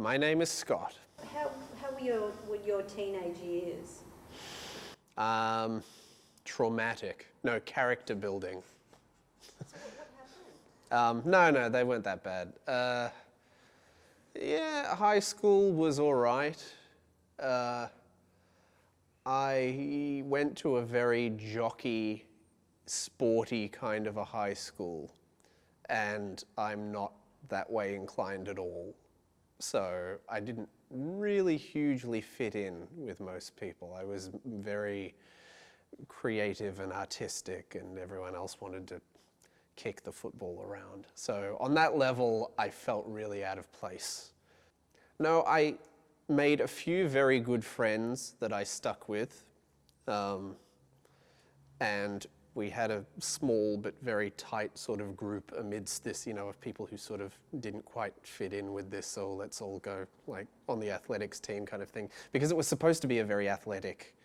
My name is Scott. How were your teenage years? Traumatic. No, character building. So what happened? No, they weren't that bad. Yeah, high school was all right. I went to a very jockey, sporty kind of a high school, and I'm not that way inclined at all. So I didn't really hugely fit in with most people. I was very creative and artistic, and everyone else wanted to kick the football around. So on that level, I felt really out of place. No, I made a few very good friends that I stuck with, and we had a small but very tight sort of group amidst this, of people who sort of didn't quite fit in with this, so let's all go like on the athletics team kind of thing. Because it was supposed to be a very athletic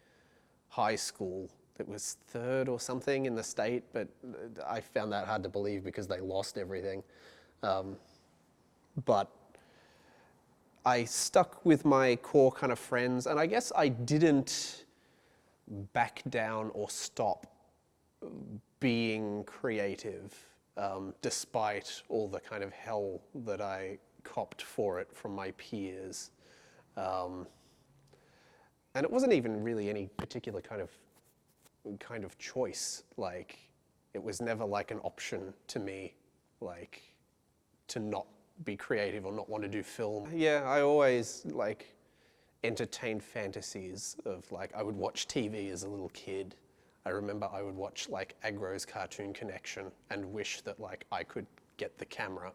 high school. It was third or something in the state, but I found that hard to believe because they lost everything. But I stuck with my core kind of friends, and I guess I didn't back down or stop being creative, despite all the kind of hell that I copped for it from my peers. And it wasn't even really any particular kind of choice. Like, it was never like an option to me, like, to not be creative or not want to do film. Yeah, I always like entertained fantasies of like, I would watch TV as a little kid. I remember I would watch like Agro's Cartoon Connection and wish that like I could get the camera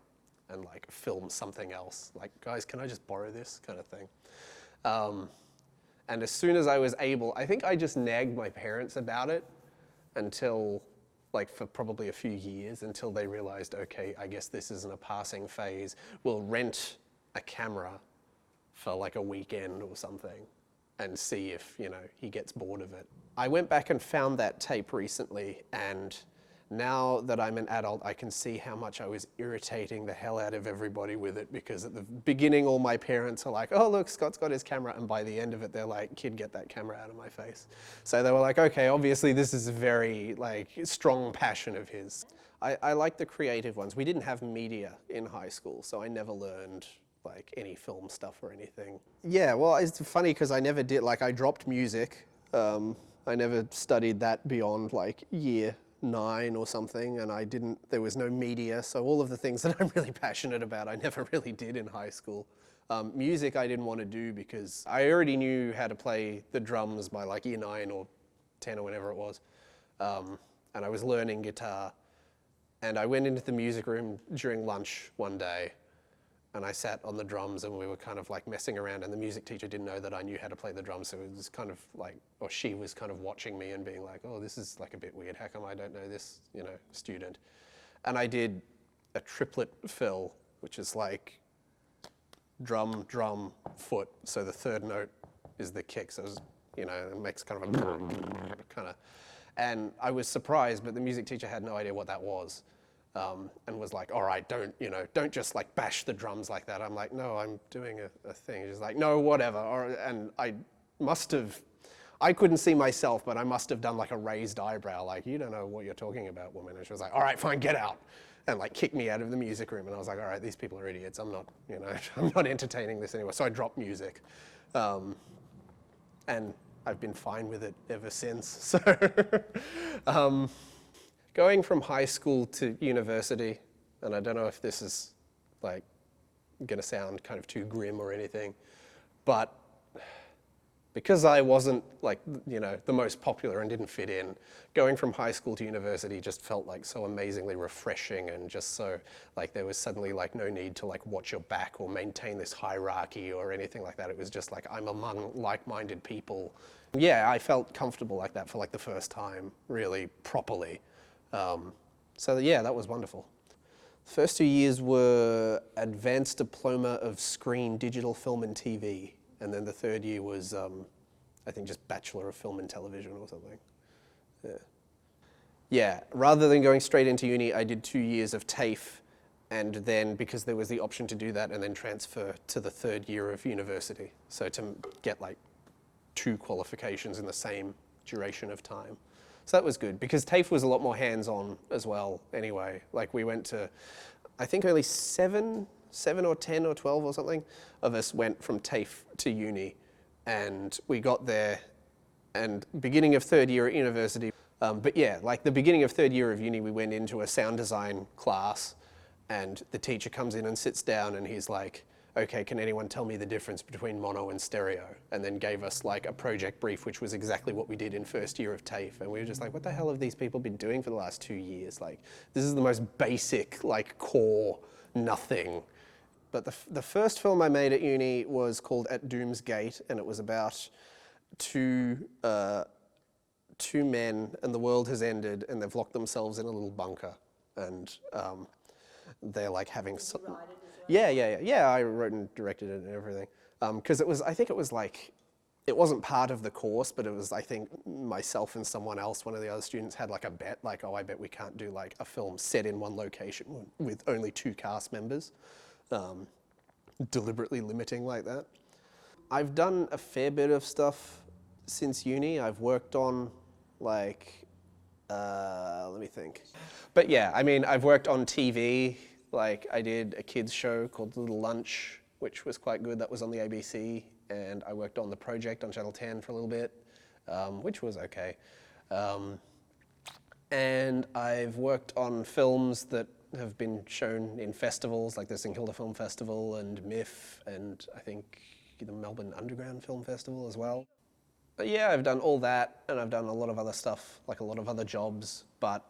and like film something else. Like, guys, can I just borrow this kind of thing? And as soon as I was able, I think I just nagged my parents about it until, like, for probably a few years, until they realized, okay, I guess this isn't a passing phase. We'll rent a camera for like a weekend or something and see if, he gets bored of it. I went back and found that tape recently, and now that I'm an adult, I can see how much I was irritating the hell out of everybody with it, because at the beginning, all my parents are like, oh, look, Scott's got his camera. And by the end of it, they're like, kid, get that camera out of my face. So they were like, okay, obviously this is a very like strong passion of his. I like the creative ones. We didn't have media in high school, so I never learned like any film stuff or anything. Yeah, well, it's funny because I never did, like I dropped music. I never studied that beyond like year 9 or something, and there was no media, so all of the things that I'm really passionate about I never really did in high school. Music I didn't want to do because I already knew how to play the drums by like year 9 or 10 or whenever it was, and I was learning guitar, and I went into the music room during lunch one day, and I sat on the drums and we were kind of like messing around, and the music teacher didn't know that I knew how to play the drums, so it was kind of like, or she was kind of watching me and being like, oh, this is like a bit weird, how come I don't know this, student? And I did a triplet fill, which is like drum, drum, foot, so the third note is the kick, so it was, it makes kind of a and I was surprised, but the music teacher had no idea what that was. And was like, all right, don't just like bash the drums like that. I'm like, no, I'm doing a thing. She's like, no, whatever. And I couldn't see myself, but I must have done like a raised eyebrow, like, you don't know what you're talking about, woman. And she was like, all right, fine, get out. And like kicked me out of the music room. And I was like, all right, these people are idiots. I'm not, I'm not entertaining this anymore. So I dropped music. And I've been fine with it ever since. So, going from high school to university, and I don't know if this is like gonna sound kind of too grim or anything, but because I wasn't like, the most popular and didn't fit in, going from high school to university just felt like so amazingly refreshing, and just so like there was suddenly like no need to like watch your back or maintain this hierarchy or anything like that. It was just like I'm among like-minded people. Yeah, I felt comfortable like that for like the first time, really properly. So yeah, that was wonderful. First 2 years were Advanced Diploma of Screen, Digital Film and TV. And then the third year was, I think, just Bachelor of Film and Television or something. Yeah. Yeah, rather than going straight into uni, I did 2 years of TAFE And then because there was the option to do that and then transfer to the third year of university. So to get like 2 qualifications in the same duration of time. So that was good because TAFE was a lot more hands-on as well anyway. Like we went to, I think only 7 or 10 or 12 or something of us went from TAFE to uni, and we got there and beginning of third year at university. But yeah, like the beginning of third year of uni, we went into a sound design class and the teacher comes in and sits down and he's like, okay, can anyone tell me the difference between mono and stereo? And then gave us like a project brief, which was exactly what we did in first year of TAFE. And we were just like, what the hell have these people been doing for the last 2 years? Like, this is the most basic, like core nothing. But the first film I made at uni was called At Doom's Gate, and it was about two men and the world has ended and they've locked themselves in a little bunker. And they're like having some... You write it as well? Yeah, I wrote and directed it and everything. Because I think it was like, it wasn't part of the course, but it was, I think, myself and someone else, one of the other students had like a bet, like, oh, I bet we can't do like a film set in one location with only 2 cast members. Deliberately limiting like that. I've done a fair bit of stuff since uni. I've worked on like, let me think. But yeah, I mean, I've worked on TV. Like I did a kids show called Little Lunch, which was quite good. That was on the ABC. And I worked on The Project on Channel 10 for a little bit, which was okay. And I've worked on films that have been shown in festivals, like the St Kilda Film Festival and MIFF, and I think the Melbourne Underground Film Festival as well. But yeah, I've done all that, and I've done a lot of other stuff, like a lot of other jobs, but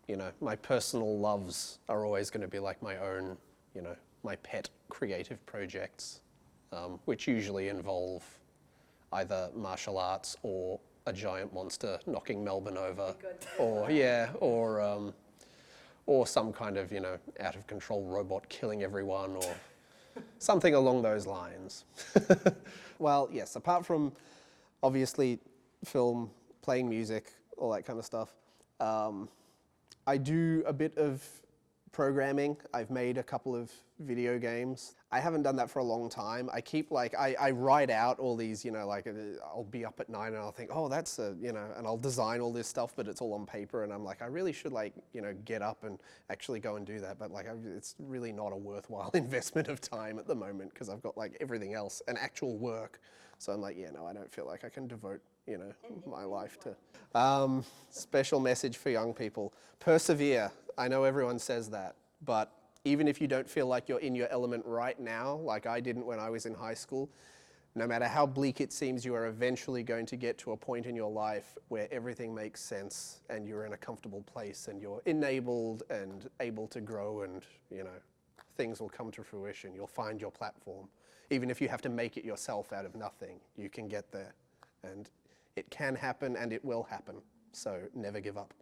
you know, my personal loves are always going to be like my own, you know, my pet creative projects, which usually involve either martial arts or a giant monster knocking Melbourne over, or some kind of, you know, out of control robot killing everyone or something along those lines. Well, yes, apart from obviously film, playing music, all that kind of stuff, I do a bit of programming. I've made a couple of video games. I haven't done that for a long time. I keep like, I write out all these, you know, like I'll be up at night and I'll think, oh, that's a, you know, and I'll design all this stuff, but it's all on paper. And I'm like, I really should like, you know, get up and actually go and do that. But like, it's really not a worthwhile investment of time at the moment because I've got like everything else and actual work. So I'm like, yeah, no, I don't feel like I can devote, you know, my life to. Special message for young people. Persevere. I know everyone says that, but even if you don't feel like you're in your element right now, like I didn't when I was in high school, no matter how bleak it seems, you are eventually going to get to a point in your life where everything makes sense and you're in a comfortable place and you're enabled and able to grow and, you know, things will come to fruition. You'll find your platform. Even if you have to make it yourself out of nothing, you can get there. And it can happen and it will happen. So never give up.